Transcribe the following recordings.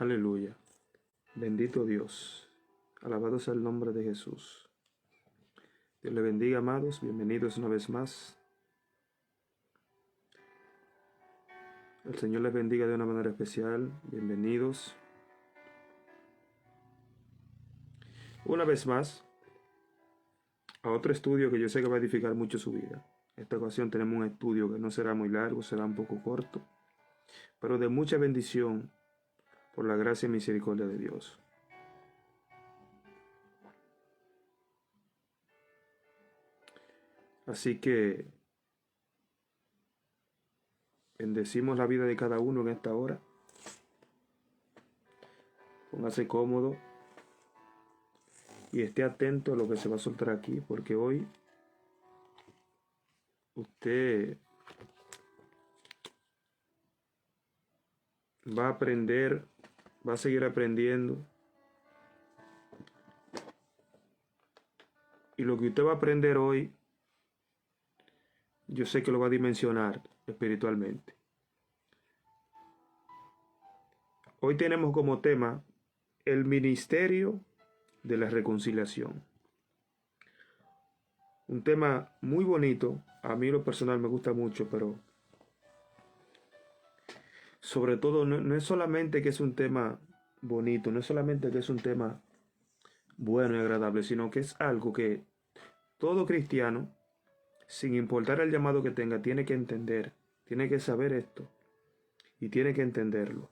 Aleluya. Bendito Dios. Alabado sea el nombre de Jesús. Dios le bendiga, amados. Bienvenidos una vez más. El Señor les bendiga de una manera especial. Bienvenidos. Una vez más a otro estudio que yo sé que va a edificar mucho su vida. En esta ocasión tenemos un estudio que no será muy largo, será un poco corto, pero de mucha bendición por la gracia y misericordia de Dios. Así que bendecimos la vida de cada uno en esta hora. Póngase cómodo y esté atento a lo que se va a soltar aquí, porque hoy usted va a aprender, va a seguir aprendiendo. Y lo que usted va a aprender hoy, yo sé que lo va a dimensionar espiritualmente. Hoy tenemos como tema el ministerio de la reconciliación. Un tema muy bonito, a mí lo personal me gusta mucho, pero sobre todo no es solamente que es un tema bonito, no es solamente que es un tema bueno y agradable, sino que es algo que todo cristiano, sin importar el llamado que tenga, tiene que entender, tiene que saber esto y tiene que entenderlo.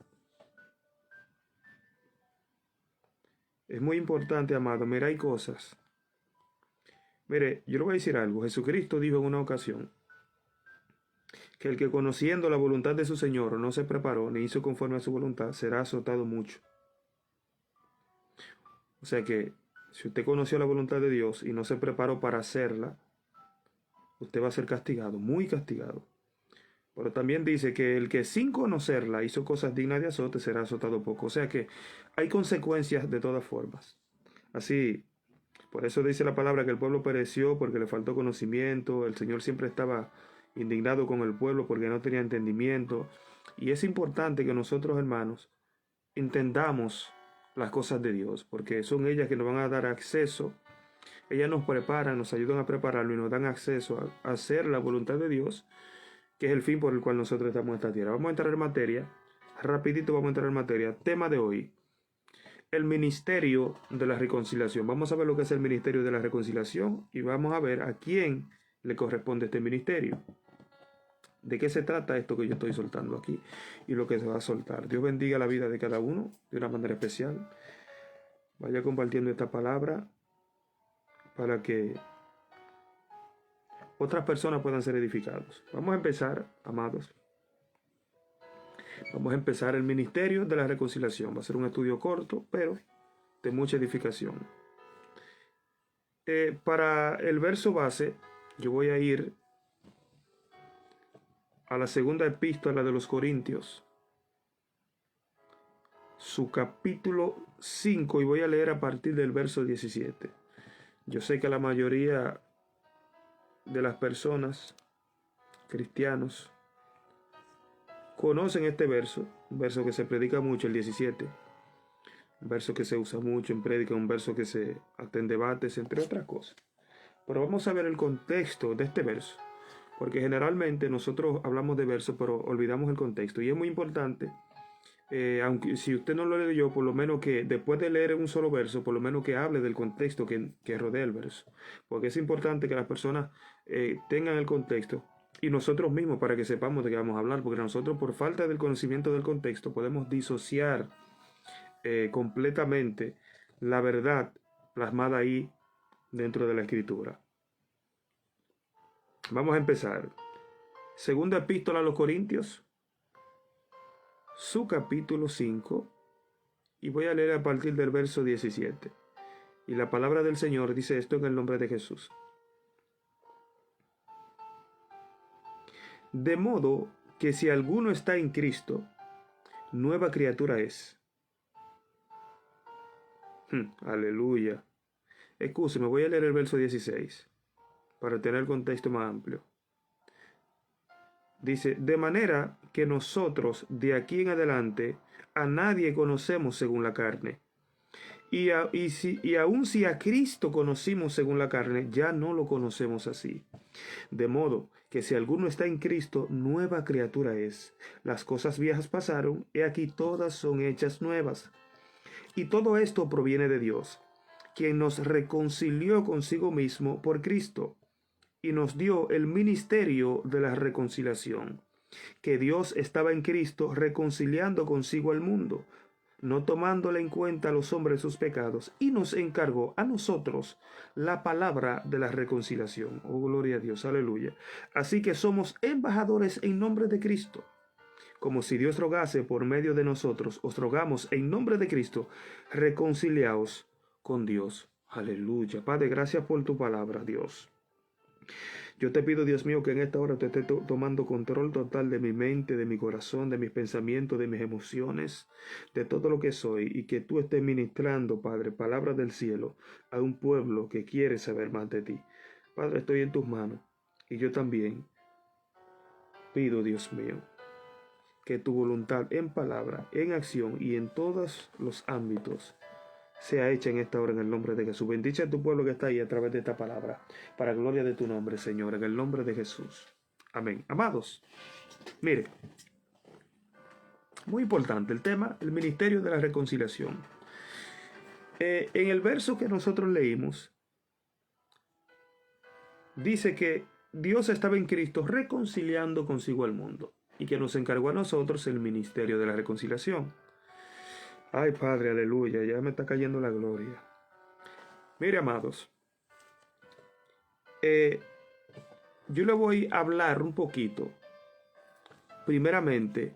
Es muy importante, amado. Mira, hay cosas. Mire, yo le voy a decir algo. Jesucristo dijo en una ocasión que el que conociendo la voluntad de su Señor no se preparó ni hizo conforme a su voluntad, será azotado mucho. O sea que si usted conoció la voluntad de Dios y no se preparó para hacerla, usted va a ser castigado, muy castigado. Pero también dice que el que sin conocerla hizo cosas dignas de azote será azotado poco. O sea que hay consecuencias de todas formas. Así, por eso dice la palabra que el pueblo pereció porque le faltó conocimiento. El Señor siempre estaba indignado con el pueblo porque no tenía entendimiento. Y es importante que nosotros, hermanos, entendamos las cosas de Dios, porque son ellas que nos van a dar acceso. Ellas nos preparan, nos ayudan a prepararlo y nos dan acceso a hacer la voluntad de Dios, que es el fin por el cual nosotros estamos en esta tierra. Vamos a entrar en materia. Rapidito vamos a entrar en materia. Tema de hoy: el ministerio de la reconciliación. Vamos a ver lo que es el ministerio de la reconciliación y vamos a ver a quién le corresponde este ministerio. ¿De qué se trata esto que yo estoy soltando aquí y lo que se va a soltar? Dios bendiga la vida de cada uno de una manera especial. Vaya compartiendo esta palabra para que otras personas puedan ser edificados. Vamos a empezar, amados. Vamos a empezar el ministerio de la reconciliación. Va a ser un estudio corto, pero de mucha edificación. Para el verso base, yo voy a ir a la segunda epístola de los Corintios, su capítulo 5, y voy a leer a partir del verso 17. Yo sé que la mayoría de las personas, cristianos, conocen este verso, un verso que se predica mucho, el 17, un verso que se usa mucho en prédica, un verso que se hasta en debates, entre otras cosas. Pero vamos a ver el contexto de este verso, porque generalmente nosotros hablamos de verso, pero olvidamos el contexto, y es muy importante, aunque si usted no lo leyó, por lo menos que después de leer un solo verso, por lo menos que hable del contexto que rodea el verso, porque es importante que las personas tengan el contexto y nosotros mismos para que sepamos de qué vamos a hablar, porque nosotros por falta del conocimiento del contexto podemos disociar completamente la verdad plasmada ahí dentro de la escritura. Vamos a empezar. Segunda epístola a los Corintios, su capítulo 5, y voy a leer a partir del verso 17. Y la palabra del Señor dice esto en el nombre de Jesús. De modo que si alguno está en Cristo, nueva criatura es. Aleluya. Excúseme, voy a leer el verso 16 para tener el contexto más amplio. Dice, de manera que nosotros de aquí en adelante a nadie conocemos según la carne. Y aun si a Cristo conocimos según la carne, ya no lo conocemos así. De modo que si alguno está en Cristo, nueva criatura es. Las cosas viejas pasaron, y aquí todas son hechas nuevas. Y todo esto proviene de Dios, quien nos reconcilió consigo mismo por Cristo, y nos dio el ministerio de la reconciliación, que Dios estaba en Cristo reconciliando consigo al mundo, no tomándole en cuenta a los hombres sus pecados, y nos encargó a nosotros la palabra de la reconciliación. Oh, gloria a Dios, aleluya. Así que somos embajadores en nombre de Cristo. Como si Dios rogase por medio de nosotros, os rogamos en nombre de Cristo, reconciliaos con Dios. Aleluya. Padre, gracias por tu palabra, Dios. Yo te pido, Dios mío, que en esta hora te esté tomando control total de mi mente, de mi corazón, de mis pensamientos, de mis emociones, de todo lo que soy, y que tú estés ministrando, Padre, palabras del cielo a un pueblo que quiere saber más de ti. Padre, estoy en tus manos, y yo también pido, Dios mío, que tu voluntad en palabra, en acción y en todos los ámbitos sea hecha en esta hora en el nombre de Jesús. Bendice a tu pueblo que está ahí a través de esta palabra, para gloria de tu nombre, Señor, en el nombre de Jesús. Amén. Amados, mire, muy importante el tema, el ministerio de la reconciliación. En el verso que nosotros leímos, dice que Dios estaba en Cristo reconciliando consigo al mundo, y que nos encargó a nosotros el ministerio de la reconciliación. Ay, Padre, aleluya, ya me está cayendo la gloria. Mire, amados, yo le voy a hablar un poquito, primeramente,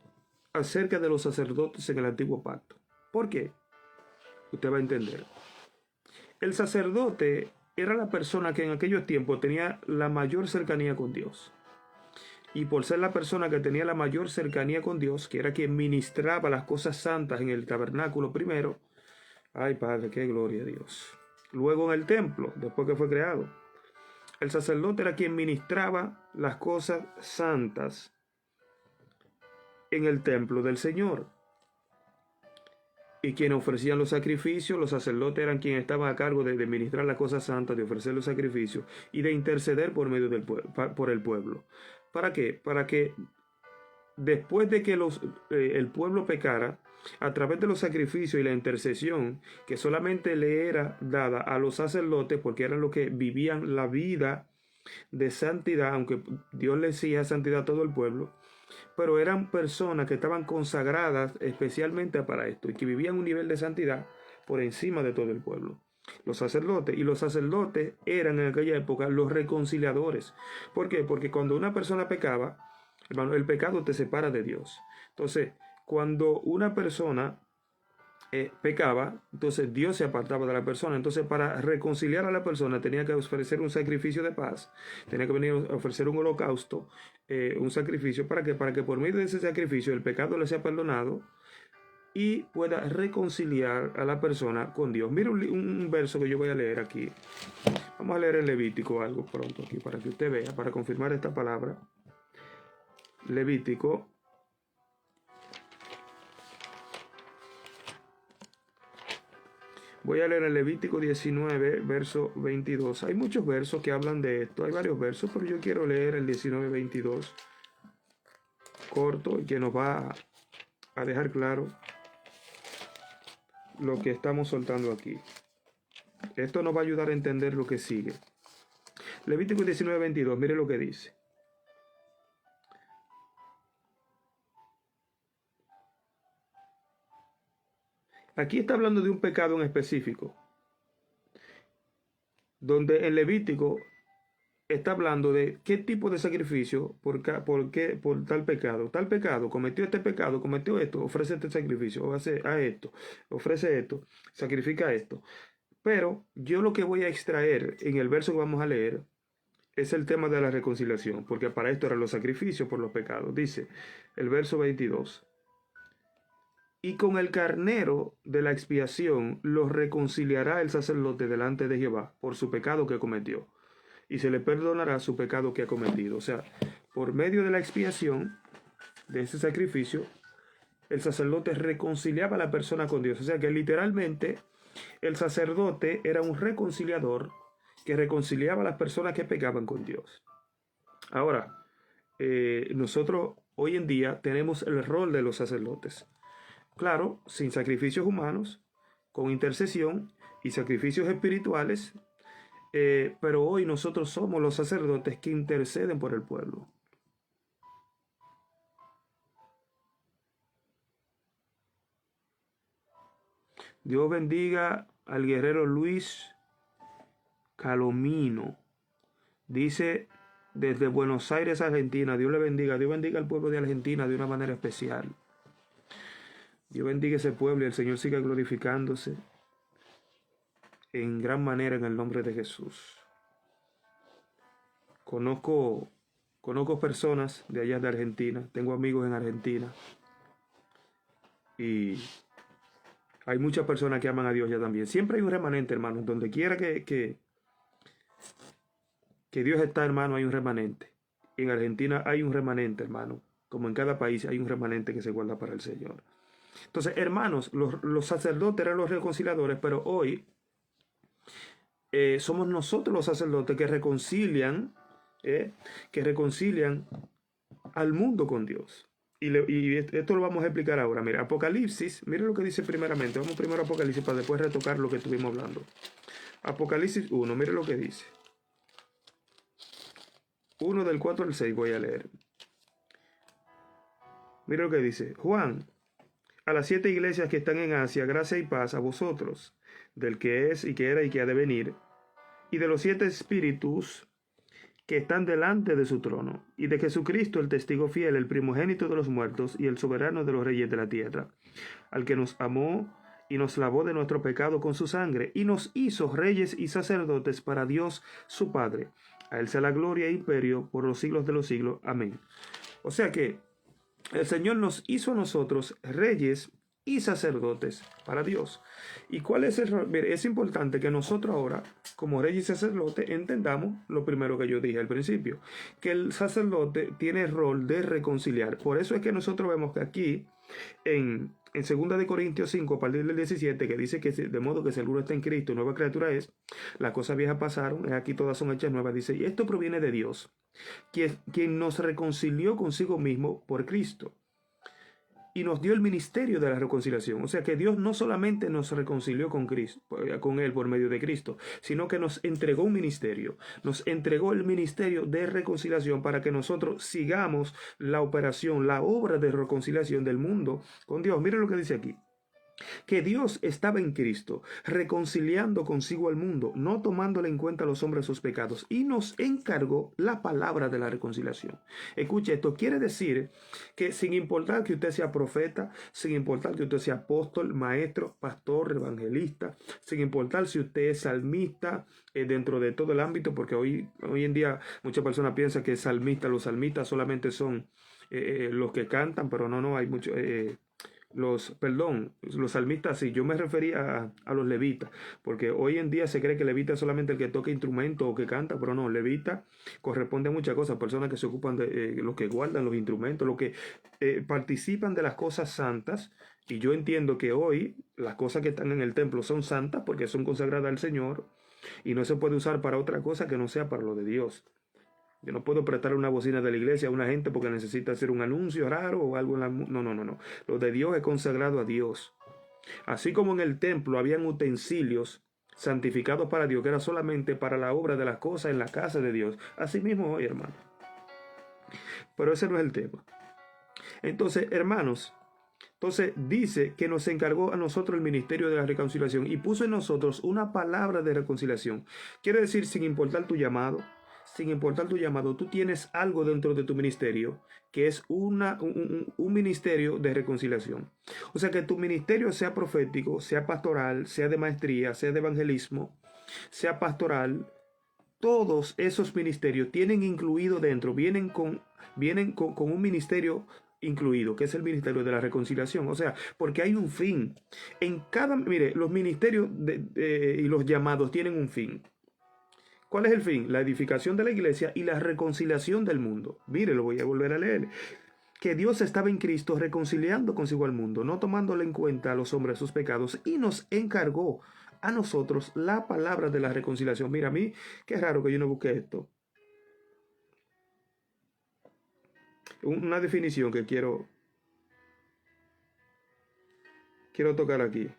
acerca de los sacerdotes en el Antiguo Pacto. ¿Por qué? Usted va a entender. El sacerdote era la persona que en aquellos tiempos tenía la mayor cercanía con Dios. Y por ser la persona que tenía la mayor cercanía con Dios, que era quien ministraba las cosas santas en el tabernáculo primero, ay, Padre, qué gloria a Dios. Luego en el templo, después que fue creado, el sacerdote era quien ministraba las cosas santas en el templo del Señor. Y quienes ofrecían los sacrificios, los sacerdotes eran quienes estaban a cargo de ministrar las cosas santas, de ofrecer los sacrificios y de interceder por medio del por el pueblo. ¿Para qué? Para que después de que el pueblo pecara, a través de los sacrificios y la intercesión que solamente le era dada a los sacerdotes, porque eran los que vivían la vida de santidad, aunque Dios le exigía santidad a todo el pueblo, pero eran personas que estaban consagradas especialmente para esto y que vivían un nivel de santidad por encima de todo el pueblo. Los sacerdotes eran en aquella época los reconciliadores. ¿Por qué? Porque cuando una persona pecaba, hermano, el pecado te separa de Dios. Entonces, cuando una persona pecaba, entonces Dios se apartaba de la persona. Entonces, para reconciliar a la persona tenía que ofrecer un sacrificio de paz, tenía que venir a ofrecer un holocausto, un sacrificio, para que por medio de ese sacrificio el pecado le sea perdonado y pueda reconciliar a la persona con Dios. Mira un verso que yo voy a leer aquí. Vamos a leer en Levítico algo pronto aquí para que usted vea, para confirmar esta palabra. Levítico. Voy a leer el Levítico 19, verso 22. Hay muchos versos que hablan de esto. Hay varios versos, pero yo quiero leer el 19, 22. Corto y que nos va a dejar claro lo que estamos soltando aquí. Esto nos va a ayudar a entender lo que sigue. Levítico 19, 22. Mire lo que dice. Aquí está hablando de un pecado en específico, donde en Levítico está hablando de qué tipo de sacrificio por tal pecado, cometió este pecado, cometió esto, ofrece este sacrificio, o hace a esto, ofrece esto, sacrifica esto. Pero yo lo que voy a extraer en el verso que vamos a leer es el tema de la reconciliación, porque para esto eran los sacrificios por los pecados. Dice el verso 22. Y con el carnero de la expiación los reconciliará el sacerdote delante de Jehová por su pecado que cometió, y se le perdonará su pecado que ha cometido. O sea, por medio de la expiación de ese sacrificio, el sacerdote reconciliaba a la persona con Dios. O sea que literalmente el sacerdote era un reconciliador que reconciliaba a las personas que pecaban con Dios. Ahora, nosotros hoy en día tenemos el rol de los sacerdotes. Claro, sin sacrificios humanos, con intercesión y sacrificios espirituales, pero hoy nosotros somos los sacerdotes que interceden por el pueblo. Dios bendiga al guerrero Luis Calomino. Dice desde Buenos Aires, Argentina. Dios le bendiga. Dios bendiga al pueblo de Argentina de una manera especial. Dios bendiga ese pueblo y el Señor siga glorificándose en gran manera en el nombre de Jesús. Conozco personas de allá de Argentina. Tengo amigos en Argentina. Y hay muchas personas que aman a Dios ya también. Siempre hay un remanente, hermano. Donde quiera que Dios está, hermano, hay un remanente. En Argentina hay un remanente, hermano. Como en cada país hay un remanente que se guarda para el Señor. Entonces, hermanos, los sacerdotes eran los reconciliadores, pero hoy somos nosotros los sacerdotes que reconcilian al mundo con Dios. Y esto lo vamos a explicar ahora. Mira, Apocalipsis, mira lo que dice primeramente. Vamos primero a Apocalipsis para después retocar lo que estuvimos hablando. Apocalipsis 1, mire lo que dice. 1 del 4 al 6 voy a leer. Mira lo que dice. Juan, a las 7 iglesias que están en Asia, gracia y paz a vosotros, del que es y que era y que ha de venir, y de los 7 espíritus que están delante de su trono, y de Jesucristo el testigo fiel, el primogénito de los muertos y el soberano de los reyes de la tierra, al que nos amó y nos lavó de nuestro pecado con su sangre, y nos hizo reyes y sacerdotes para Dios su Padre. A él sea la gloria e imperio por los siglos de los siglos. Amén. O sea que el Señor nos hizo a nosotros reyes y sacerdotes para Dios. ¿Y cuál es el rol? Mire, es importante que nosotros ahora, como reyes y sacerdotes, entendamos lo primero que yo dije al principio, que el sacerdote tiene el rol de reconciliar. Por eso es que nosotros vemos que aquí, en 2 de Corintios 5, a partir del 17, que dice que de modo que si alguno está en Cristo, nueva criatura es, las cosas viejas pasaron, aquí todas son hechas nuevas, dice, y esto proviene de Dios, quien nos reconcilió consigo mismo por Cristo y nos dio el ministerio de la reconciliación. O sea que Dios no solamente nos reconcilió con Cristo, con Él por medio de Cristo, sino que nos entregó un ministerio. Nos entregó el ministerio de reconciliación para que nosotros sigamos la operación, la obra de reconciliación del mundo con Dios. Miren lo que dice aquí. Que Dios estaba en Cristo, reconciliando consigo al mundo, no tomándole en cuenta a los hombres sus pecados, y nos encargó la palabra de la reconciliación. Escuche, esto quiere decir que sin importar que usted sea profeta, sin importar que usted sea apóstol, maestro, pastor, evangelista, sin importar si usted es salmista, dentro de todo el ámbito, porque hoy en día muchas personas piensan que los salmistas solamente son los que cantan, pero no, hay muchos... los salmistas, sí, yo me refería a los levitas, porque hoy en día se cree que levita es solamente el que toca instrumento o que canta, pero no, levita corresponde a muchas cosas, personas que se ocupan de los que guardan los instrumentos, los que participan de las cosas santas, y yo entiendo que hoy las cosas que están en el templo son santas porque son consagradas al Señor, y no se puede usar para otra cosa que no sea para lo de Dios. Yo no puedo prestar una bocina de la iglesia a una gente porque necesita hacer un anuncio raro o algo. No. Lo de Dios es consagrado a Dios. Así como en el templo habían utensilios santificados para Dios, que era solamente para la obra de las cosas en la casa de Dios. Así mismo hoy, hermano. Pero ese no es el tema. Entonces, hermanos, dice que nos encargó a nosotros el ministerio de la reconciliación y puso en nosotros una palabra de reconciliación. Quiere decir, sin importar tu llamado, tú tienes algo dentro de tu ministerio que es un ministerio de reconciliación. O sea, que tu ministerio sea profético, sea pastoral, sea de maestría, sea de evangelismo, sea pastoral, todos esos ministerios tienen incluido dentro, vienen con un ministerio incluido, que es el ministerio de la reconciliación. O sea, porque hay un fin. Mire, los ministerios y los llamados tienen un fin. ¿Cuál es el fin? La edificación de la iglesia y la reconciliación del mundo. Mire, lo voy a volver a leer. que Dios estaba en Cristo reconciliando consigo al mundo, no tomándole en cuenta a los hombres sus pecados, y nos encargó a nosotros la palabra de la reconciliación. Mira, a mí, qué raro que yo no busqué esto. Una definición que quiero tocar aquí.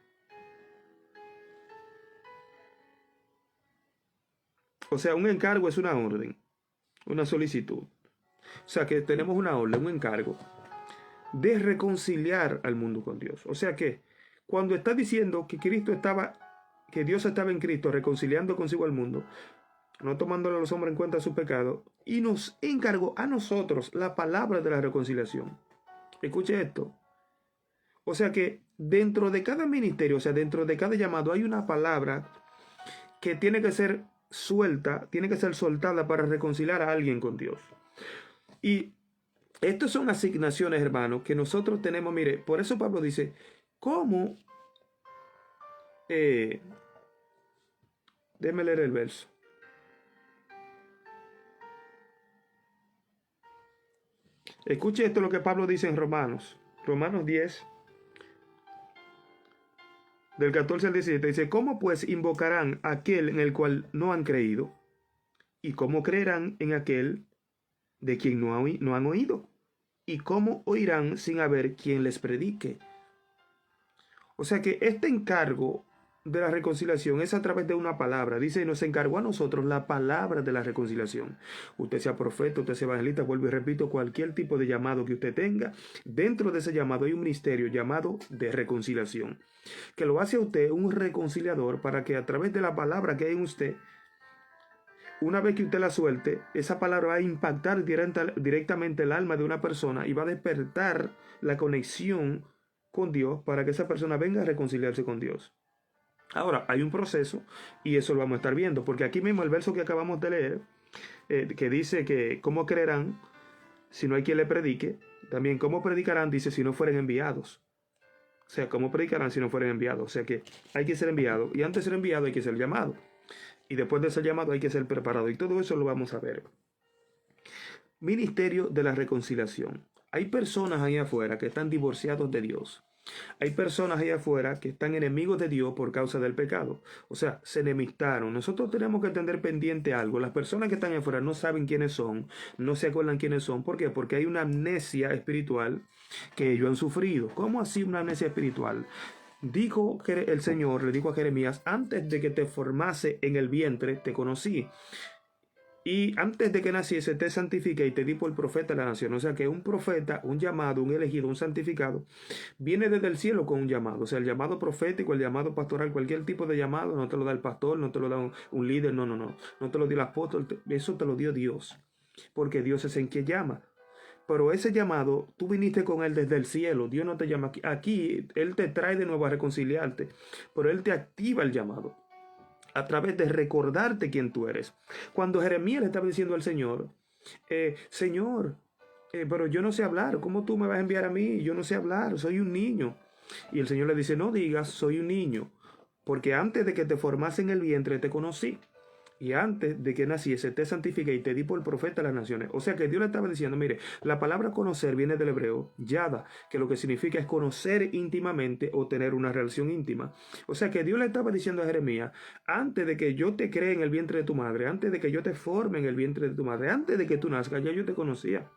O sea, un encargo es una orden, una solicitud. O sea, que tenemos una orden, un encargo de reconciliar al mundo con Dios. O sea que cuando está diciendo que que Dios estaba en Cristo reconciliando consigo al mundo, no tomándole a los hombres en cuenta su pecado, y nos encargó a nosotros la palabra de la reconciliación. Escuche esto. O sea que dentro de cada ministerio, o sea, dentro de cada llamado, hay una palabra que tiene que ser suelta, tiene que ser soltada para reconciliar a alguien con Dios. Y estas son asignaciones, hermanos, que nosotros tenemos. Mire, por eso Pablo dice, ¿cómo? Déjeme leer el verso. Escuche esto lo que Pablo dice en Romanos 10, del 14 al 17. Dice, ¿cómo pues invocarán a aquel en el cual no han creído? ¿Y cómo creerán en aquel de quien no han oído? ¿Y cómo oirán sin haber quien les predique? O sea que este encargo de la reconciliación es a través de una palabra. Dice, nos encargó a nosotros la palabra de la reconciliación. Usted sea profeta, usted sea evangelista, vuelvo y repito, cualquier tipo de llamado que usted tenga, dentro de ese llamado hay un ministerio llamado de reconciliación, que lo hace a usted un reconciliador para que a través de la palabra que hay en usted, una vez que usted la suelte, esa palabra va a impactar directamente el alma de una persona y va a despertar la conexión con Dios para que esa persona venga a reconciliarse con Dios. Ahora, hay un proceso y eso lo vamos a estar viendo, porque aquí mismo el verso que acabamos de leer, que dice que ¿cómo creerán si no hay quien le predique? También ¿cómo predicarán? Dice si no fueren enviados. O sea, ¿cómo predicarán si no fueren enviados? O sea que hay que ser enviado, y antes de ser enviado hay que ser llamado. Y después de ser llamado hay que ser preparado. Y todo eso lo vamos a ver. Ministerio de la reconciliación. Hay personas ahí afuera que están divorciados de Dios. Hay personas ahí afuera que están enemigos de Dios por causa del pecado. O sea, se enemistaron. Nosotros tenemos que tener pendiente algo. Las personas que están ahí afuera no saben quiénes son, no se acuerdan quiénes son. ¿Por qué? Porque hay una amnesia espiritual que ellos han sufrido. ¿Cómo así una amnesia espiritual? Dijo el Señor, le dijo a Jeremías, antes de que te formase en el vientre, te conocí. Y antes de que naciese, te santifiqué y te di por profeta de la nación. O sea que un profeta, un llamado, un elegido, un santificado, viene desde el cielo con un llamado. O sea, el llamado profético, el llamado pastoral, cualquier tipo de llamado, no te lo da el pastor, no te lo da un líder, no. No te lo dio el apóstol, eso te lo dio Dios. Porque Dios es en quien llama. Pero ese llamado, tú viniste con él desde el cielo. Dios no te llama aquí. Aquí, Él te trae de nuevo a reconciliarte. Pero Él te activa el llamado a través de recordarte quién tú eres. Cuando Jeremías le estaba diciendo al Señor, Señor, pero yo no sé hablar. ¿Cómo tú me vas a enviar a mí? Yo no sé hablar, soy un niño. Y el Señor le dice, no digas, soy un niño. Porque antes de que te formase en el vientre te conocí. Y antes de que naciese te santifiqué y te di por profeta a las naciones. O sea que Dios le estaba diciendo, mire, la palabra conocer viene del hebreo yada, que lo que significa es conocer íntimamente o tener una relación íntima. O sea que Dios le estaba diciendo a Jeremías, antes de que yo te cree en el vientre de tu madre, antes de que yo te forme en el vientre de tu madre, antes de que tú nazcas, ya yo te conocía.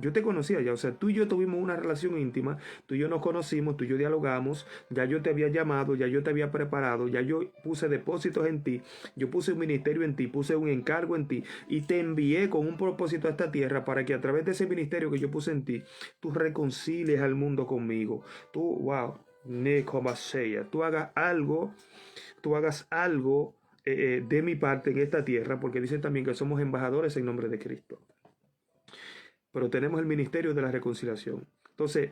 Yo te conocía ya, o sea, tú y yo tuvimos una relación íntima, tú y yo nos conocimos, tú y yo dialogamos, ya yo te había llamado, ya yo te había preparado, ya yo puse depósitos en ti, yo puse un ministerio en ti, puse un encargo en ti y te envié con un propósito a esta tierra para que a través de ese ministerio que yo puse en ti, tú reconcilies al mundo conmigo. Tú, wow, tú hagas algo de mi parte en esta tierra, porque dice también que somos embajadores en nombre de Cristo. Pero tenemos el ministerio de la reconciliación. Entonces,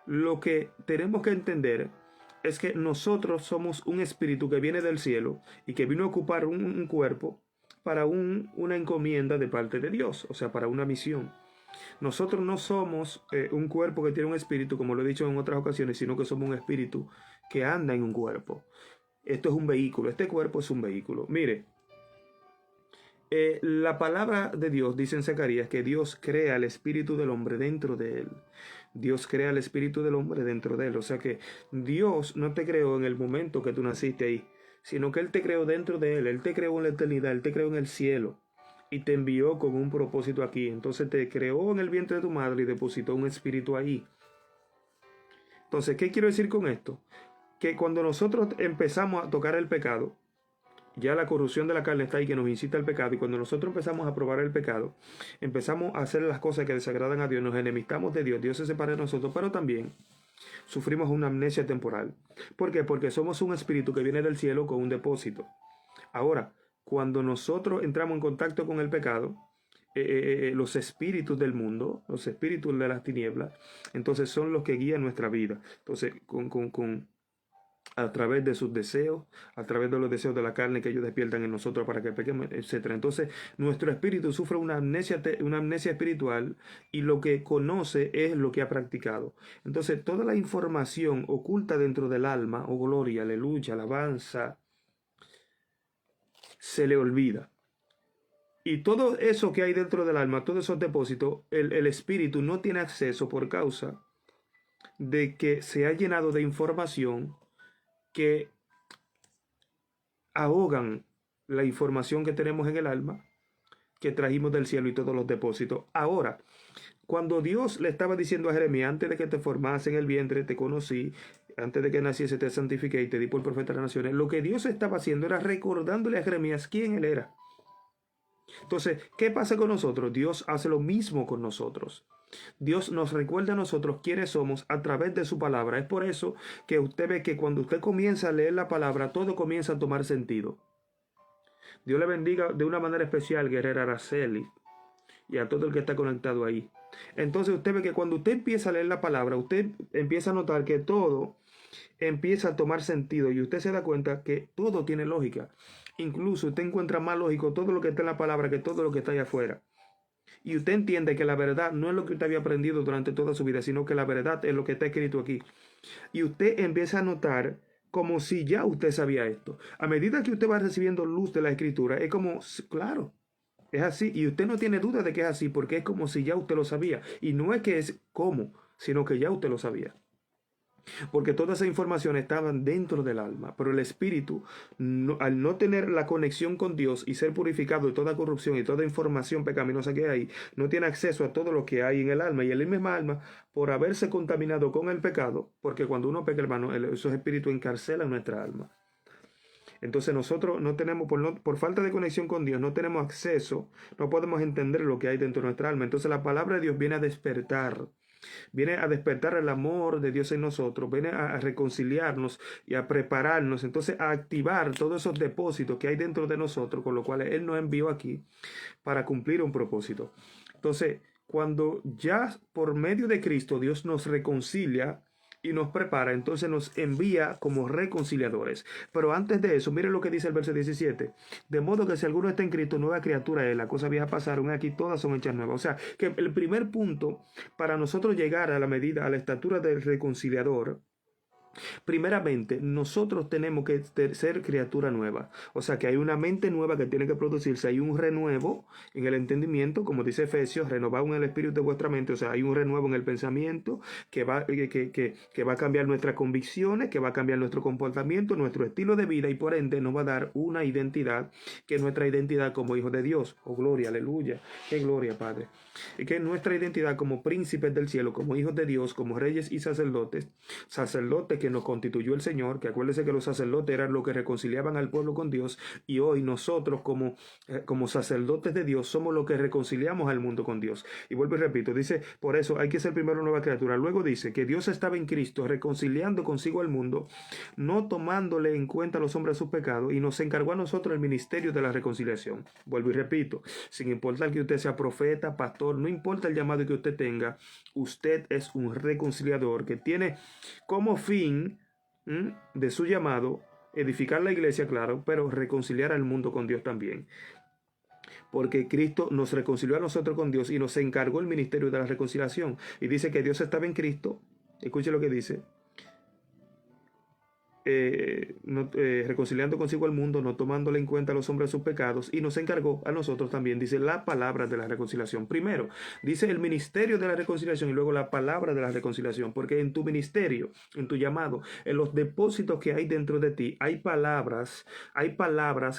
lo que tenemos que entender es que nosotros somos un espíritu que viene del cielo y que vino a ocupar un cuerpo para una encomienda de parte de Dios, o sea, para una misión. Nosotros no somos un cuerpo que tiene un espíritu, como lo he dicho en otras ocasiones, sino que somos un espíritu que anda en un cuerpo. Esto es un vehículo, este cuerpo es un vehículo. Mire, La palabra de Dios dice en Zacarías que Dios crea el espíritu del hombre dentro de él. Dios crea el espíritu del hombre dentro de él. O sea que Dios no te creó en el momento que tú naciste ahí, sino que Él te creó dentro de él. Él te creó en la eternidad, Él te creó en el cielo y te envió con un propósito aquí. Entonces te creó en el vientre de tu madre y depositó un espíritu ahí. Entonces, ¿qué quiero decir con esto? Que cuando nosotros empezamos a tocar el pecado, ya la corrupción de la carne está ahí que nos incita al pecado, y cuando nosotros empezamos a probar el pecado, empezamos a hacer las cosas que desagradan a Dios, nos enemistamos de Dios, Dios se separa de nosotros, pero también sufrimos una amnesia temporal. ¿Por qué? Porque somos un espíritu que viene del cielo con un depósito. Ahora, cuando nosotros entramos en contacto con el pecado, los espíritus del mundo, los espíritus de las tinieblas, entonces son los que guían nuestra vida. Entonces, a través de sus deseos, a través de los deseos de la carne que ellos despiertan en nosotros para que pequemos, etc. Entonces, nuestro espíritu sufre una amnesia espiritual, y lo que conoce es lo que ha practicado. Entonces, toda la información oculta dentro del alma, oh gloria, aleluya, alabanza, se le olvida. Y todo eso que hay dentro del alma, todos esos depósitos, el espíritu no tiene acceso por causa de que se ha llenado de información que ahogan la información que tenemos en el alma, que trajimos del cielo y todos los depósitos. Ahora, cuando Dios le estaba diciendo a Jeremías, antes de que te formase en el vientre, te conocí, antes de que naciese te santifiqué y te di por profeta de las naciones, lo que Dios estaba haciendo era recordándole a Jeremías quién él era. Entonces, ¿qué pasa con nosotros? Dios hace lo mismo con nosotros. Dios nos recuerda a nosotros quiénes somos a través de su palabra. Es por eso que usted ve que cuando usted comienza a leer la palabra, todo comienza a tomar sentido. Dios le bendiga de una manera especial, guerrera Araceli, y a todo el que está conectado ahí. Entonces usted ve que cuando usted empieza a leer la palabra, usted empieza a notar que todo empieza a tomar sentido, y usted se da cuenta que todo tiene lógica. Incluso usted encuentra más lógico todo lo que está en la palabra que todo lo que está allá afuera. Y usted entiende que la verdad no es lo que usted había aprendido durante toda su vida, sino que la verdad es lo que está escrito aquí. Y usted empieza a notar como si ya usted sabía esto. A medida que usted va recibiendo luz de la escritura, es como, claro, es así. Y usted no tiene duda de que es así, porque es como si ya usted lo sabía. Y no es que es como, sino que ya usted lo sabía. Porque toda esa información estaba dentro del alma, pero el espíritu, al no tener la conexión con Dios y ser purificado de toda corrupción y toda información pecaminosa que hay, no tiene acceso a todo lo que hay en el alma. Y el mismo alma, por haberse contaminado con el pecado, porque cuando uno peca, hermano, esos espíritus encarcelan nuestra alma. Entonces nosotros no tenemos, por falta de conexión con Dios, no tenemos acceso, no podemos entender lo que hay dentro de nuestra alma. Entonces la palabra de Dios viene a despertar. Viene a despertar el amor de Dios en nosotros, viene a reconciliarnos y a prepararnos, entonces a activar todos esos depósitos que hay dentro de nosotros, con lo cual Él nos envió aquí para cumplir un propósito. Entonces, cuando ya por medio de Cristo Dios nos reconcilia y nos prepara, entonces nos envía como reconciliadores. Pero antes de eso, miren lo que dice el verso 17. De modo que si alguno está en Cristo, nueva criatura es, las cosas viejas pasaron, aquí todas son hechas nuevas. O sea, que el primer punto para nosotros llegar a la medida, a la estatura del reconciliador, primeramente, nosotros tenemos que ser criatura nueva. O sea, que hay una mente nueva que tiene que producirse. Hay un renuevo en el entendimiento, como dice Efesios, renovado en el espíritu de vuestra mente. O sea, hay un renuevo en el pensamiento que va a cambiar nuestras convicciones, que va a cambiar nuestro comportamiento, nuestro estilo de vida, y por ende nos va a dar una identidad, que es nuestra identidad como hijos de Dios. Oh, gloria, aleluya. Qué gloria, Padre. Y que nuestra identidad como príncipes del cielo, como hijos de Dios, como reyes y sacerdotes que nos constituyó el Señor, que acuérdense que los sacerdotes eran los que reconciliaban al pueblo con Dios, y hoy nosotros como sacerdotes de Dios somos los que reconciliamos al mundo con Dios. Y vuelvo y repito, dice, por eso hay que ser primero nueva criatura. Luego dice que Dios estaba en Cristo reconciliando consigo al mundo, no tomándole en cuenta a los hombres sus pecados, y nos encargó a nosotros el ministerio de la reconciliación. Vuelvo y repito, sin importar que usted sea profeta, pastor, no importa el llamado que usted tenga, usted es un reconciliador que tiene como fin de su llamado edificar la iglesia, claro, pero reconciliar al mundo con Dios también. Porque Cristo nos reconcilió a nosotros con Dios y nos encargó el ministerio de la reconciliación. Y dice que Dios estaba en Cristo. Escuche lo que dice. reconciliando consigo al mundo, no tomándole en cuenta a los hombres sus pecados, y nos encargó a nosotros también, dice, la palabra de la reconciliación. Primero, dice el ministerio de la reconciliación y luego la palabra de la reconciliación, porque en tu ministerio, en tu llamado, en los depósitos que hay dentro de ti, hay palabras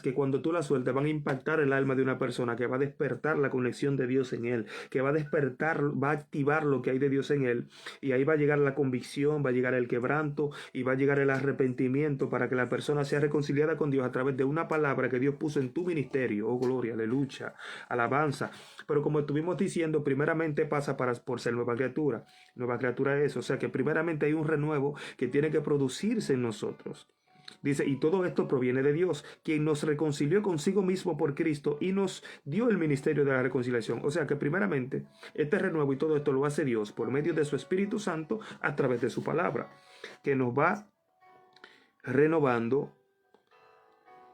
que cuando tú las sueltas van a impactar el alma de una persona, que va a despertar la conexión de Dios en él, que va a despertar, va a activar lo que hay de Dios en él, y ahí va a llegar la convicción, va a llegar el quebranto y va a llegar el arrepentimiento para que la persona sea reconciliada con Dios a través de una palabra que Dios puso en tu ministerio. Oh, gloria, aleluya, alabanza. Pero como estuvimos diciendo, primeramente pasa por ser nueva criatura. Nueva criatura es, o sea que primeramente hay un renuevo que tiene que producirse en nosotros. Dice, y todo esto proviene de Dios, quien nos reconcilió consigo mismo por Cristo y nos dio el ministerio de la reconciliación. O sea que primeramente este renuevo y todo esto lo hace Dios por medio de su Espíritu Santo a través de su palabra, que nos va renovando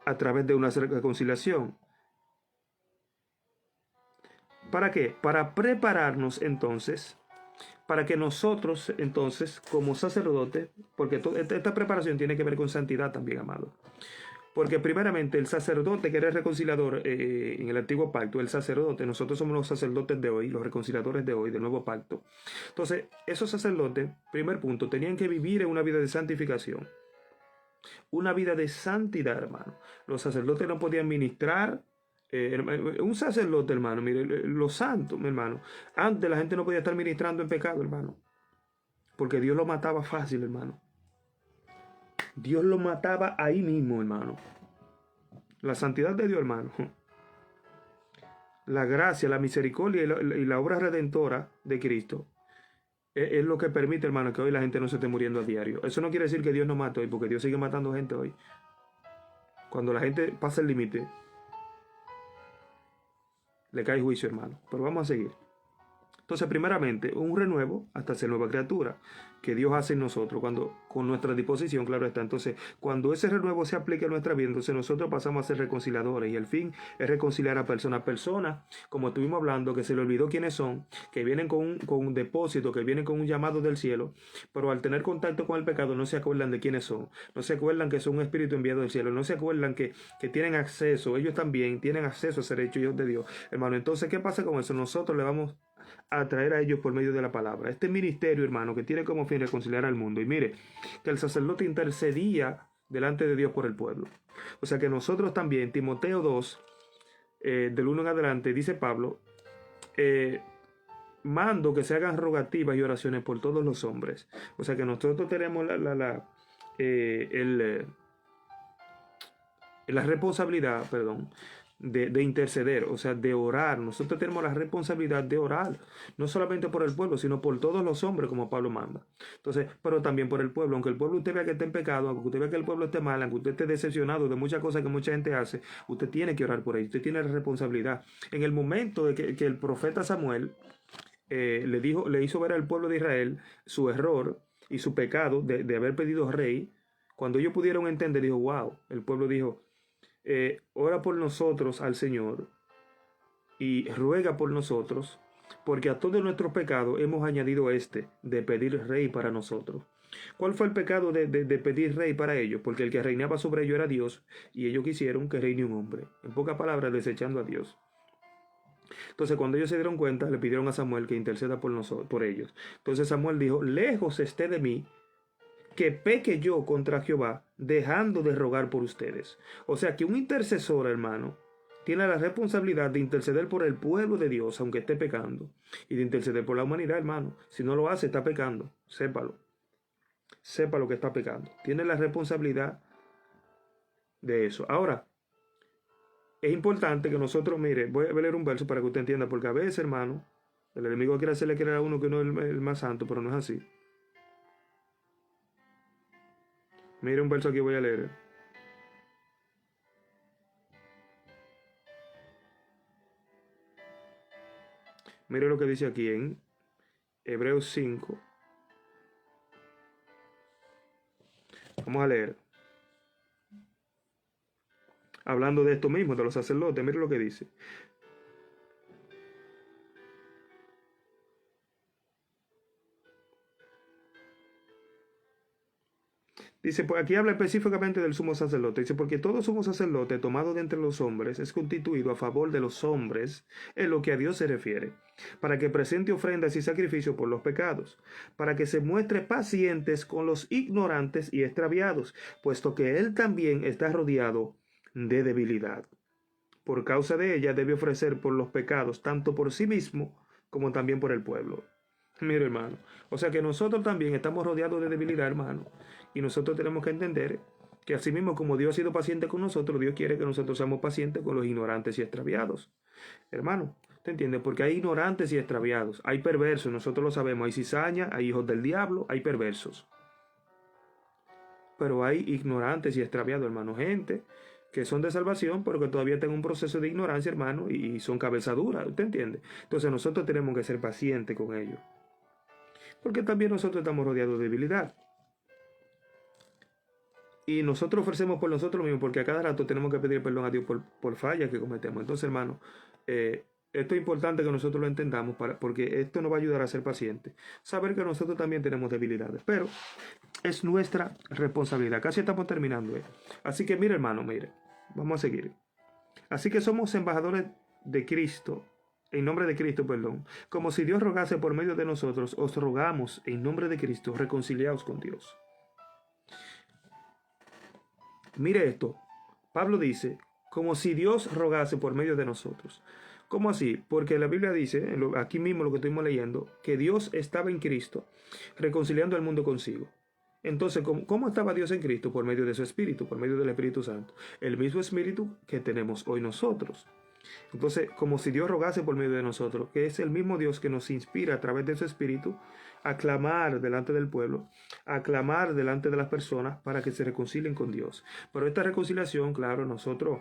a través de una reconciliación. ¿Para qué? Para prepararnos entonces, para que nosotros entonces como sacerdotes, porque esta preparación tiene que ver con santidad también, amado. Porque primeramente el sacerdote que era el reconciliador en el antiguo pacto, el sacerdote, nosotros somos los sacerdotes de hoy, los reconciliadores de hoy, del nuevo pacto. Entonces, esos sacerdotes, primer punto, tenían que vivir en una vida de santificación. Una vida de santidad, hermano. Los sacerdotes no podían ministrar. Un sacerdote, hermano, mire, los santos, mi hermano. Antes la gente no podía estar ministrando en pecado, hermano. Porque Dios lo mataba fácil, hermano. Dios lo mataba ahí mismo, hermano. La santidad de Dios, hermano. La gracia, la misericordia y la obra redentora de Cristo es lo que permite, hermano, que hoy la gente no se esté muriendo a diario. Eso no quiere decir que Dios no mate hoy, porque Dios sigue matando gente hoy. Cuando la gente pasa el límite, le cae juicio, hermano. Pero vamos a seguir. Entonces, primeramente, un renuevo hasta ser nueva criatura que Dios hace en nosotros, con nuestra disposición, claro está. Entonces, cuando ese renuevo se aplica a nuestra vida, entonces nosotros pasamos a ser reconciliadores y el fin es reconciliar a personas, como estuvimos hablando, que se le olvidó quiénes son, que vienen con un depósito, que vienen con un llamado del cielo, pero al tener contacto con el pecado no se acuerdan de quiénes son, no se acuerdan que son un espíritu enviado del cielo, no se acuerdan que tienen acceso, ellos también tienen acceso a ser hechos hijos de Dios, hermano. Entonces, ¿qué pasa con eso? Nosotros le vamos a traer a ellos por medio de la palabra. Este ministerio, hermano, que tiene como fin reconciliar al mundo. Y mire, que el sacerdote intercedía delante de Dios por el pueblo. O sea que nosotros también, Timoteo 2, del 1 en adelante, dice Pablo, mando que se hagan rogativas y oraciones por todos los hombres. O sea que nosotros tenemos la responsabilidad, perdón, de interceder, o sea, de orar. Nosotros tenemos la responsabilidad de orar, no solamente por el pueblo, sino por todos los hombres, como Pablo manda. Entonces, pero también por el pueblo, aunque el pueblo usted vea que está en pecado, aunque usted vea que el pueblo esté mal, aunque usted esté decepcionado de muchas cosas que mucha gente hace, usted tiene que orar por ellos, usted tiene la responsabilidad. En el momento de que el profeta Samuel le hizo ver al pueblo de Israel su error y su pecado de haber pedido rey, cuando ellos pudieron entender, dijo, wow, el pueblo dijo, ora por nosotros al Señor y ruega por nosotros, porque a todos nuestros pecados hemos añadido este, de pedir rey para nosotros. ¿Cuál fue el pecado de pedir rey para ellos? Porque el que reinaba sobre ellos era Dios, y ellos quisieron que reine un hombre. En pocas palabras, desechando a Dios. Entonces, cuando ellos se dieron cuenta, le pidieron a Samuel que interceda por ellos. Entonces Samuel dijo, lejos esté de mí que peque yo contra Jehová, dejando de rogar por ustedes. O sea que un intercesor, hermano, tiene la responsabilidad de interceder por el pueblo de Dios, aunque esté pecando, y de interceder por la humanidad, hermano. Si no lo hace, está pecando. Sépalo. Sepa lo que está pecando. Tiene la responsabilidad de eso. Ahora, es importante que nosotros, mire, voy a leer un verso para que usted entienda, porque a veces, hermano, el enemigo quiere hacerle creer a uno que no es el más santo, pero no es así. Mire un verso aquí, voy a leer. Mire lo que dice aquí en Hebreos 5. Vamos a leer. Hablando de esto mismo, de los sacerdotes, mire lo que dice. Dice, pues aquí habla específicamente del sumo sacerdote. Dice, porque todo sumo sacerdote tomado de entre los hombres es constituido a favor de los hombres en lo que a Dios se refiere, para que presente ofrendas y sacrificios por los pecados, para que se muestre pacientes con los ignorantes y extraviados, puesto que él también está rodeado de debilidad. Por causa de ella debe ofrecer por los pecados, tanto por sí mismo como también por el pueblo. Mire, hermano, o sea que nosotros también estamos rodeados de debilidad, hermano, y nosotros tenemos que entender que así mismo como Dios ha sido paciente con nosotros, Dios quiere que nosotros seamos pacientes con los ignorantes y extraviados. Hermano, ¿te entiendes? Porque hay ignorantes y extraviados, hay perversos, nosotros lo sabemos, hay cizaña, hay hijos del diablo, hay perversos. Pero hay ignorantes y extraviados, hermano, gente que son de salvación, pero que todavía tienen un proceso de ignorancia, hermano, y son cabeza dura, ¿usted entiende? Entonces nosotros tenemos que ser pacientes con ellos. Porque también nosotros estamos rodeados de debilidad. Y nosotros ofrecemos por nosotros mismos, porque a cada rato tenemos que pedir perdón a Dios por fallas que cometemos. Entonces, hermano, esto es importante que nosotros lo entendamos, porque esto nos va a ayudar a ser pacientes. Saber que nosotros también tenemos debilidades, pero es nuestra responsabilidad. Casi estamos terminando. Así que, mire, hermano, mire, vamos a seguir. Así que somos embajadores de Cristo, en nombre de Cristo, perdón. Como si Dios rogase por medio de nosotros, os rogamos en nombre de Cristo, reconciliaos con Dios. Mire esto. Pablo dice, como si Dios rogase por medio de nosotros. ¿Cómo así? Porque la Biblia dice, aquí mismo lo que estuvimos leyendo, que Dios estaba en Cristo reconciliando al mundo consigo. Entonces, ¿cómo estaba Dios en Cristo? Por medio de su Espíritu, por medio del Espíritu Santo. El mismo Espíritu que tenemos hoy nosotros. Entonces, como si Dios rogase por medio de nosotros, que es el mismo Dios que nos inspira a través de su Espíritu a clamar delante del pueblo, a clamar delante de las personas para que se reconcilien con Dios. Pero esta reconciliación, claro, nosotros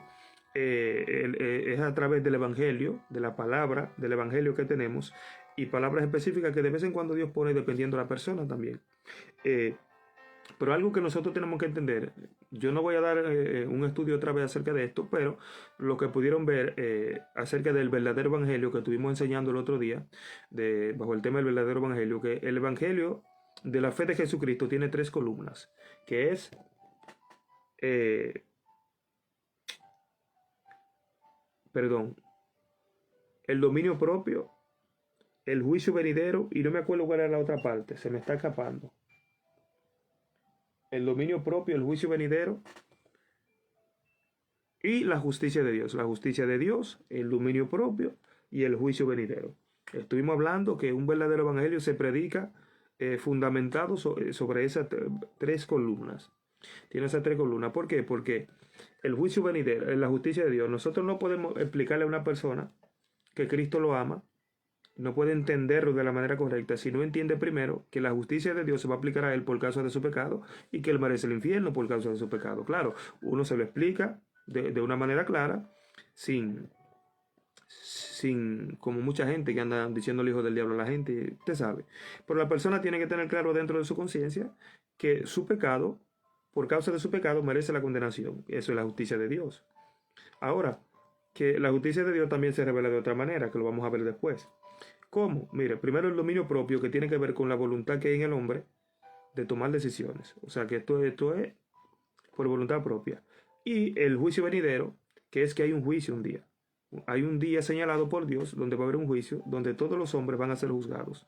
es a través del Evangelio, de la palabra del Evangelio que tenemos, y palabras específicas que de vez en cuando Dios pone dependiendo de la persona también. Pero algo que nosotros tenemos que entender, yo no voy a dar un estudio otra vez acerca de esto, pero lo que pudieron ver acerca del verdadero evangelio que estuvimos enseñando el otro día, bajo el tema del verdadero evangelio, que el evangelio de la fe de Jesucristo tiene 3 columnas, que es el dominio propio, el juicio venidero, y no me acuerdo cuál era la otra parte, se me está escapando. El dominio propio, el juicio venidero y la justicia de Dios. La justicia de Dios, el dominio propio y el juicio venidero. Estuvimos hablando que un verdadero evangelio se predica fundamentado sobre esas 3 columnas. Tiene esas 3 columnas. ¿Por qué? Porque el juicio venidero, la justicia de Dios, nosotros no podemos explicarle a una persona que Cristo lo ama, no puede entenderlo de la manera correcta si no entiende primero que la justicia de Dios se va a aplicar a él por causa de su pecado y que él merece el infierno por causa de su pecado. Claro, uno se lo explica de una manera clara, sin como mucha gente que anda diciendo el hijo del diablo a la gente, usted sabe. Pero la persona tiene que tener claro dentro de su conciencia que su pecado, por causa de su pecado, merece la condenación. Eso es la justicia de Dios. Ahora, que la justicia de Dios también se revela de otra manera, que lo vamos a ver después. ¿Cómo? Mire, primero el dominio propio, que tiene que ver con la voluntad que hay en el hombre de tomar decisiones. O sea, que esto es por voluntad propia. Y el juicio venidero, que es que hay un juicio un día. Hay un día señalado por Dios donde va a haber un juicio, donde todos los hombres van a ser juzgados.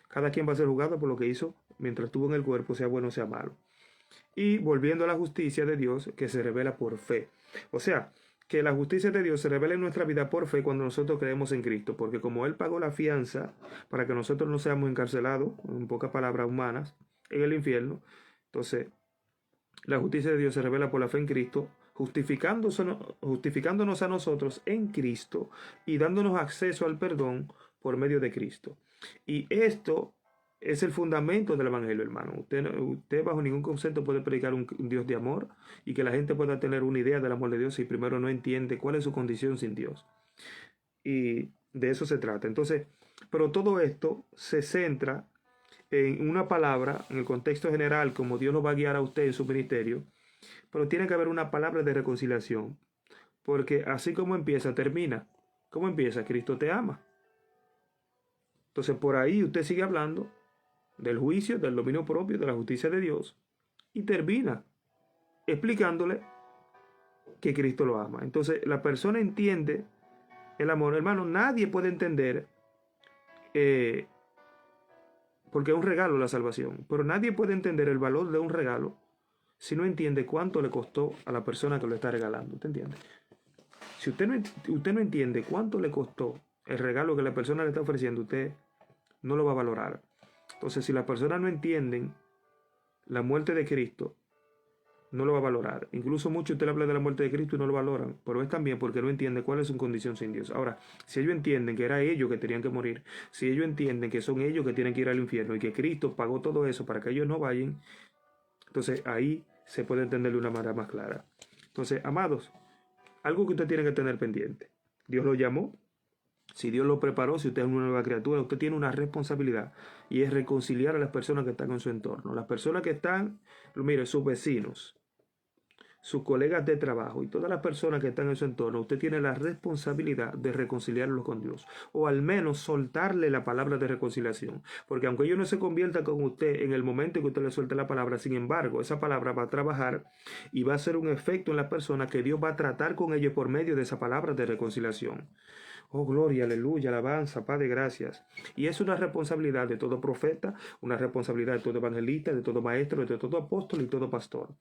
Cada quien va a ser juzgado por lo que hizo mientras estuvo en el cuerpo, sea bueno o sea malo. Y volviendo a la justicia de Dios, que se revela por fe. O sea, que la justicia de Dios se revela en nuestra vida por fe cuando nosotros creemos en Cristo, porque como Él pagó la fianza para que nosotros no seamos encarcelados, en pocas palabras humanas, en el infierno, entonces la justicia de Dios se revela por la fe en Cristo, justificándonos a nosotros en Cristo y dándonos acceso al perdón por medio de Cristo. Y esto es el fundamento del evangelio, hermano. Usted bajo ningún concepto puede predicar un Dios de amor y que la gente pueda tener una idea del amor de Dios si primero no entiende cuál es su condición sin Dios. Y de eso se trata. Entonces, pero todo esto se centra en una palabra, en el contexto general, como Dios nos va a guiar a usted en su ministerio, pero tiene que haber una palabra de reconciliación, porque así como empieza, termina. ¿Cómo empieza? Cristo te ama. Entonces por ahí usted sigue hablando del juicio, del dominio propio, de la justicia de Dios, y termina explicándole que Cristo lo ama. Entonces la persona entiende el amor. Hermano, nadie puede entender, porque es un regalo la salvación, pero nadie puede entender el valor de un regalo si no entiende cuánto le costó a la persona que lo está regalando. ¿Usted entiende? Si usted no entiende cuánto le costó el regalo que la persona le está ofreciendo, usted no lo va a valorar. Entonces, si las personas no entienden la muerte de Cristo, no lo va a valorar. Incluso mucho usted le habla de la muerte de Cristo y no lo valoran, pero es también porque no entiende cuál es su condición sin Dios. Ahora, si ellos entienden que era ellos que tenían que morir, si ellos entienden que son ellos que tienen que ir al infierno y que Cristo pagó todo eso para que ellos no vayan, entonces ahí se puede entender de una manera más clara. Entonces, amados, algo que usted tiene que tener pendiente. Dios lo llamó. Si Dios lo preparó, si usted es una nueva criatura, usted tiene una responsabilidad y es reconciliar a las personas que están en su entorno. Las personas que están, mire, sus vecinos, sus colegas de trabajo y todas las personas que están en su entorno, usted tiene la responsabilidad de reconciliarlos con Dios, o al menos soltarle la palabra de reconciliación, porque aunque ellos no se conviertan con usted en el momento que usted le suelte la palabra, sin embargo, esa palabra va a trabajar y va a hacer un efecto en las personas que Dios va a tratar con ellos por medio de esa palabra de reconciliación. Oh, gloria, aleluya, alabanza, Padre, gracias. Y es una responsabilidad de todo profeta, una responsabilidad de todo evangelista, de todo maestro, de todo apóstol y todo pastor.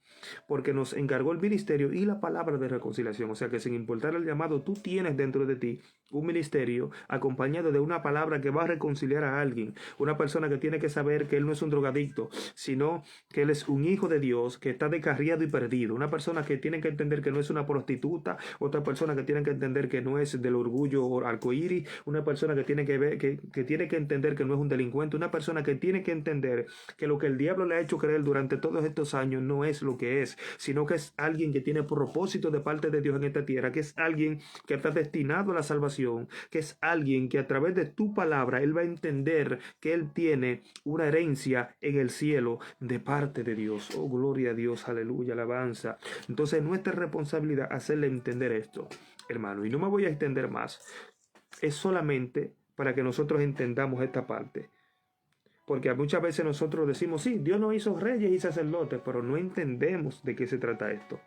Porque nos encargó el ministerio y la palabra de reconciliación. O sea que sin importar el llamado, tú tienes dentro de ti un ministerio acompañado de una palabra que va a reconciliar a alguien. Una persona que tiene que saber que él no es un drogadicto, sino que él es un hijo de Dios, que está descarriado y perdido. Una persona que tiene que entender que no es una prostituta, otra persona que tiene que entender que no es del orgullo arcoíris, una persona que tiene que ver, que tiene que entender que no es un delincuente, una persona que tiene que entender que lo que el diablo le ha hecho creer durante todos estos años no es lo que es, sino que es alguien que tiene propósito de parte de Dios en esta tierra, que es alguien que está destinado a la salvación, que es alguien que a través de tu palabra él va a entender que él tiene una herencia en el cielo de parte de Dios. Oh, gloria a Dios, aleluya, alabanza. Entonces nuestra responsabilidad es hacerle entender esto, hermano, y no me voy a extender más. Es solamente para que nosotros entendamos esta parte. Porque muchas veces nosotros decimos, sí, Dios nos hizo reyes y sacerdotes, pero no entendemos de qué se trata esto.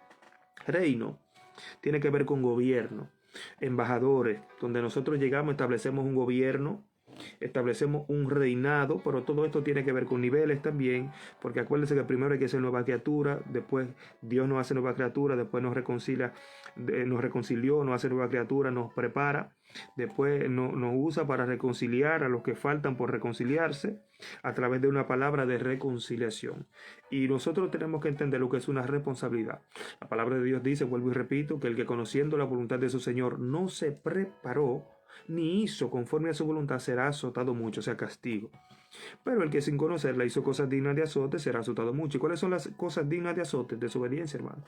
Reino tiene que ver con gobierno, embajadores, donde nosotros llegamos, establecemos un gobierno, establecemos un reinado, pero todo esto tiene que ver con niveles también, porque acuérdense que primero hay que ser nueva criatura, después Dios nos hace nueva criatura, después nos reconcilia, nos reconcilió, nos hace nueva criatura, nos prepara, después nos usa para reconciliar a los que faltan por reconciliarse a través de una palabra de reconciliación. Y nosotros tenemos que entender lo que es una responsabilidad. La palabra de Dios dice, vuelvo y repito, que el que conociendo la voluntad de su Señor no se preparó ni hizo conforme a su voluntad será azotado mucho, o sea, castigo. Pero el que sin conocerla hizo cosas dignas de azote será azotado mucho. ¿Y cuáles son las cosas dignas de azote? Desobediencia, hermano.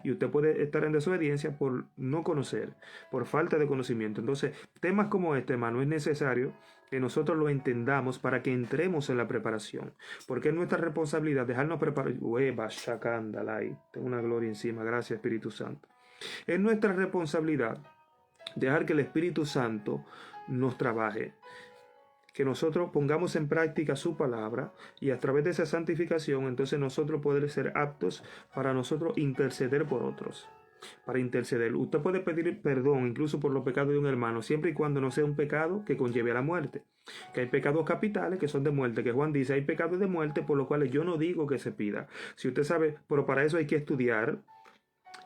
Y usted puede estar en desobediencia por no conocer, por falta de conocimiento. Entonces, temas como este, hermano, es necesario que nosotros lo entendamos para que entremos en la preparación. Porque es nuestra responsabilidad dejarnos preparar. Tengo una gloria encima. Gracias, Espíritu Santo. Es nuestra responsabilidad dejar que el Espíritu Santo nos trabaje, que nosotros pongamos en práctica su palabra y a través de esa santificación entonces nosotros poder ser aptos para nosotros interceder por otros, para interceder. Usted puede pedir perdón incluso por los pecados de un hermano siempre y cuando no sea un pecado que conlleve a la muerte, que hay pecados capitales que son de muerte, que Juan dice hay pecados de muerte por los cuales yo no digo que se pida. Si usted sabe, pero para eso hay que estudiar,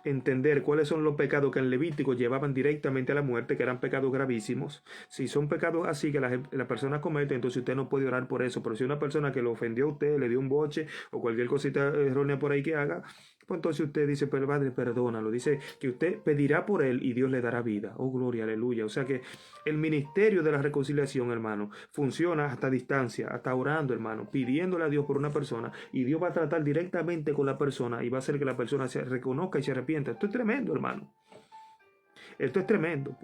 entender cuáles son los pecados que en Levítico llevaban directamente a la muerte, que eran pecados gravísimos. Si son pecados así que la persona comete, entonces usted no puede orar por eso. Pero si una persona que lo ofendió a usted, le dio un boche o cualquier cosita errónea por ahí que haga, pues entonces usted dice, pero Padre, perdónalo. Dice que usted pedirá por él y Dios le dará vida. Oh, gloria, aleluya. O sea que el ministerio de la reconciliación, hermano, funciona hasta distancia, hasta orando, hermano, pidiéndole a Dios por una persona, y Dios va a tratar directamente con la persona y va a hacer que la persona se reconozca y se arrepienta. Esto es tremendo, hermano. Esto es tremendo.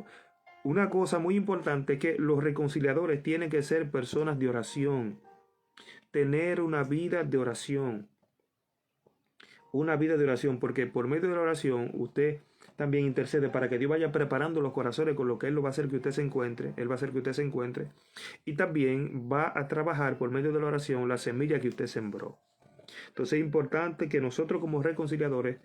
Una cosa muy importante es que los reconciliadores tienen que ser personas de oración, tener una vida de oración. Una vida de oración, porque por medio de la oración usted también intercede para que Dios vaya preparando los corazones con lo que Él lo va a hacer que usted se encuentre, Él va a hacer que usted se encuentre, y también va a trabajar por medio de la oración la semilla que usted sembró. Entonces es importante que nosotros como reconciliadores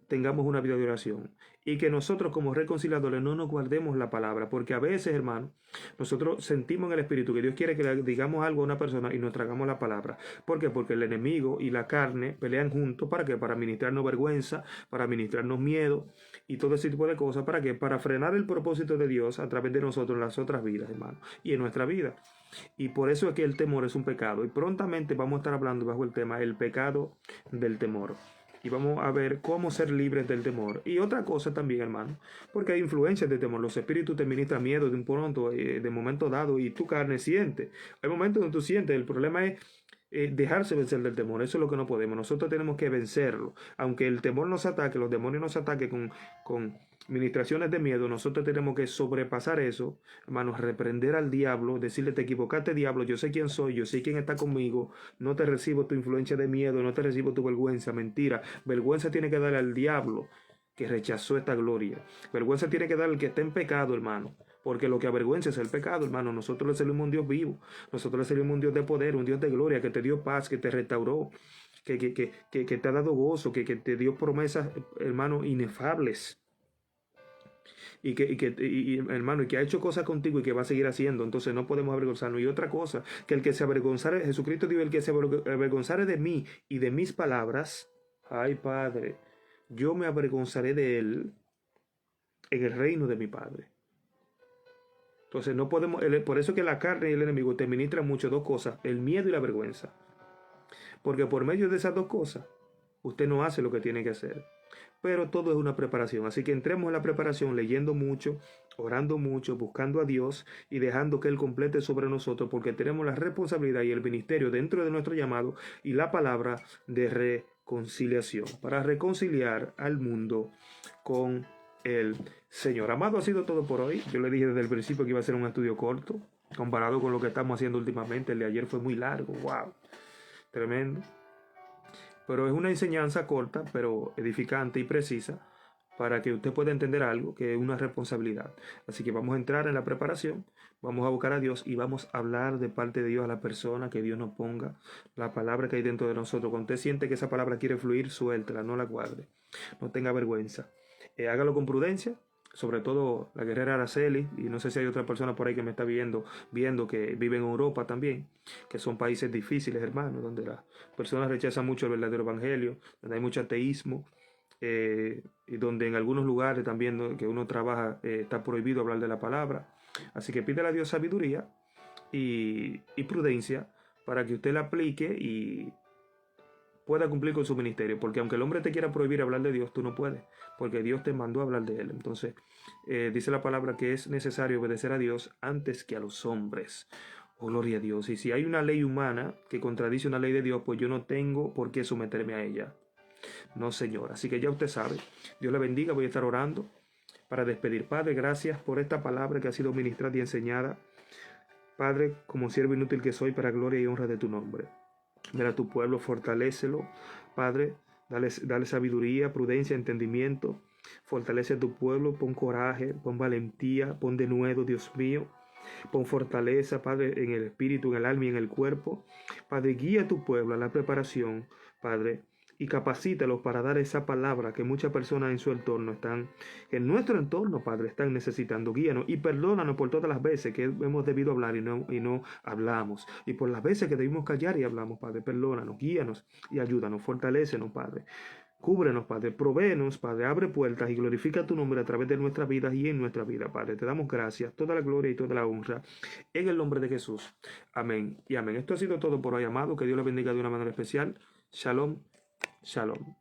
tengamos una vida de oración y que nosotros como reconciliadores no nos guardemos la palabra, porque a veces, hermano, nosotros sentimos en el Espíritu que Dios quiere que le digamos algo a una persona y nos tragamos la palabra. ¿Por qué? Porque el enemigo y la carne pelean juntos. ¿Para qué? Para ministrarnos vergüenza, para ministrarnos miedo y todo ese tipo de cosas. ¿Para qué? Para frenar el propósito de Dios a través de nosotros en las otras vidas, hermano, y en nuestra vida. Y por eso es que el temor es un pecado. Y prontamente vamos a estar hablando bajo el tema el pecado del temor. Y vamos a ver cómo ser libres del temor. Y otra cosa también, hermano, porque hay influencias del temor. Los espíritus te ministran miedo de un pronto, de momento dado, y tu carne siente. Hay momentos donde tú sientes. El problema es dejarse vencer del temor. Eso es lo que no podemos. Nosotros tenemos que vencerlo. Aunque el temor nos ataque, los demonios nos ataquen con ministraciones de miedo, nosotros tenemos que sobrepasar eso, hermanos, reprender al diablo, decirle: te equivocaste, diablo, yo sé quién soy, yo sé quién está conmigo, no te recibo tu influencia de miedo, no te recibo tu vergüenza. Mentira, vergüenza tiene que darle al diablo que rechazó esta gloria. Vergüenza tiene que dar al que está en pecado, hermano, porque lo que avergüenza es el pecado, hermano. Nosotros le servimos a un Dios vivo, nosotros le servimos a un Dios de poder, un Dios de gloria, que te dio paz, que te restauró, que te ha dado gozo, que te dio promesas, hermano, inefables. Hermano, y que ha hecho cosas contigo y que va a seguir haciendo. Entonces no podemos avergonzarnos. Y otra cosa, que el que se avergonzare, Jesucristo dijo: el que se avergonzare de mí y de mis palabras, ay Padre, yo me avergonzaré de él en el reino de mi Padre. Entonces no podemos, por eso que la carne y el enemigo te ministran mucho dos cosas: el miedo y la vergüenza. Porque por medio de esas dos cosas, usted no hace lo que tiene que hacer. Pero todo es una preparación. Así que entremos en la preparación leyendo mucho, orando mucho, buscando a Dios y dejando que Él complete sobre nosotros, porque tenemos la responsabilidad y el ministerio dentro de nuestro llamado y la palabra de reconciliación, para reconciliar al mundo con el Señor. Amado, ha sido todo por hoy. Yo le dije desde el principio que iba a ser un estudio corto, comparado con lo que estamos haciendo últimamente. El de ayer fue muy largo. ¡Wow! Tremendo. Pero es una enseñanza corta, pero edificante y precisa, para que usted pueda entender algo que es una responsabilidad. Así que vamos a entrar en la preparación, vamos a buscar a Dios y vamos a hablar de parte de Dios a la persona, que Dios nos ponga la palabra que hay dentro de nosotros. Cuando usted siente que esa palabra quiere fluir, suéltela, no la guarde, no tenga vergüenza. Hágalo con prudencia, sobre todo la guerrera Araceli, y no sé si hay otra persona por ahí que me está viendo que vive en Europa también, que son países difíciles, hermanos, donde las personas rechazan mucho el verdadero evangelio, donde hay mucho ateísmo, y donde en algunos lugares también que uno trabaja está prohibido hablar de la palabra. Así que pídele a Dios sabiduría y prudencia para que usted la aplique y pueda cumplir con su ministerio, porque aunque el hombre te quiera prohibir hablar de Dios, tú no puedes, porque Dios te mandó a hablar de Él. Entonces, dice la palabra que es necesario obedecer a Dios antes que a los hombres. Oh, gloria a Dios. Y si hay una ley humana que contradice una ley de Dios, pues yo no tengo por qué someterme a ella. No, Señor. Así que ya usted sabe. Dios le bendiga. Voy a estar orando para despedir. Padre, gracias por esta palabra que ha sido ministrada y enseñada. Padre, como siervo inútil que soy, para gloria y honra de tu nombre. Mira a tu pueblo, fortalécelo, Padre, dale sabiduría, prudencia, entendimiento. Fortalece a tu pueblo, pon coraje, pon valentía, pon denuedo, Dios mío. Pon fortaleza, Padre, en el espíritu, en el alma y en el cuerpo. Padre, guía a tu pueblo a la preparación, Padre, y capacítalos para dar esa palabra que muchas personas en su entorno están, en nuestro entorno, Padre, están necesitando. Guíanos y perdónanos por todas las veces que hemos debido hablar y no hablamos, y por las veces que debimos callar y hablamos, Padre. Perdónanos, guíanos y ayúdanos, fortalécenos, Padre. Cúbrenos, Padre, provéenos, Padre, abre puertas y glorifica tu nombre a través de nuestras vidas y en nuestra vida, Padre. Te damos gracias, toda la gloria y toda la honra, en el nombre de Jesús. Amén y amén. Esto ha sido todo por hoy, amado. Que Dios les bendiga de una manera especial. Shalom, shalom.